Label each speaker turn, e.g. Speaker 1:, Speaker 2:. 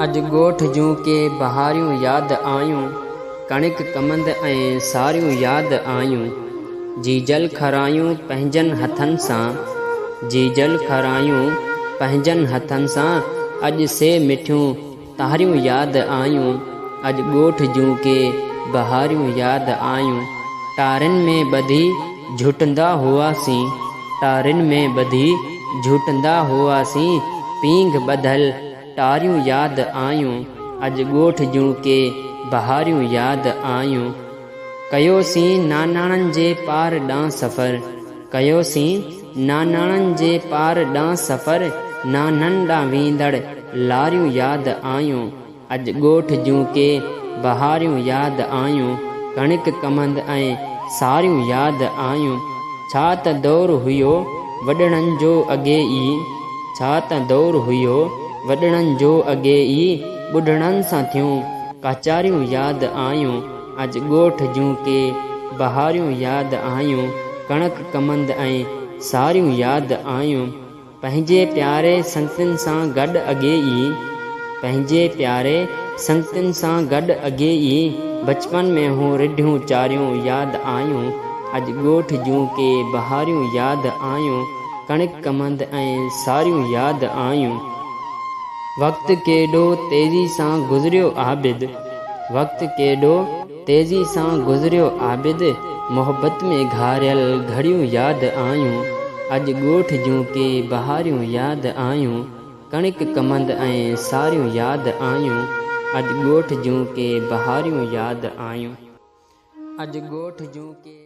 Speaker 1: अज गोठ जूं के बहारियूं याद आयूं, कणिक कमंद ऐं सारियूं याद आयूं। जीजल खरायूं पंहिंजन हथन सां, जीजल खरायूं पंहिंजन हथन सां। अज से मिठियूं तारियूं याद आयूं, अज गोठ जूं के बहारियूं याद आयूं। टारिन में ॿधी झुटंदा हुआसीं, टारिन में ॿधी झुटंदा हुआसीं। पींघ ॿधल टारियूं याद आयूं, अज गोठ जूं के बहारियूं याद आयूं। कयोसीं नानाणनि जे पार ॾांहुं सफ़र, कयोसीं नानाणनि जे पार ॾांहुं सफ़र। नाननि ॾांहुं वेंदड़ लारियूं याद आयूं, अज गोठ जूं के बहारियूं याद आयूं। कणिक कमंद ऐं सारियूं याद आयूं। छा त दौर हुयो वॾड़नि जो अॻे ई, छा त दौर हुयो वॾड़नि जो अॻे ई। ॿुढड़नि सां थियूं काचारियूं याद आयूं, अज गोठ जूं के बहारियूं याद आयूं। कणक कमंद ऐं सारियूं याद आयूं। पंहिंजे प्यारे संगतिन सां गॾु अॻे ई, पंहिंजे प्यारे संगतिन सां गॾु अॻे ई। बचपन में हूं रिढियूं चारियूं याद आयूं, अज गोठ जूं के बहारियूं याद आयूं। कणिक कमंद ऐं सारियूं याद आयूं। वक्त केॾो तेज़ी सां गुज़रियो आबिद, वक्त केॾो तेज़ी सां गुज़रियो आबिद। मोहब्बत में घारियल घड़ियूं याद आयूं, अज गोठ जूं के बहारियूं याद आयूं। कणिक कमंद ऐं सारियूं याद आयूं, अज गोठ जूं के बहारियूं याद आयूं। अज गोठ जूं के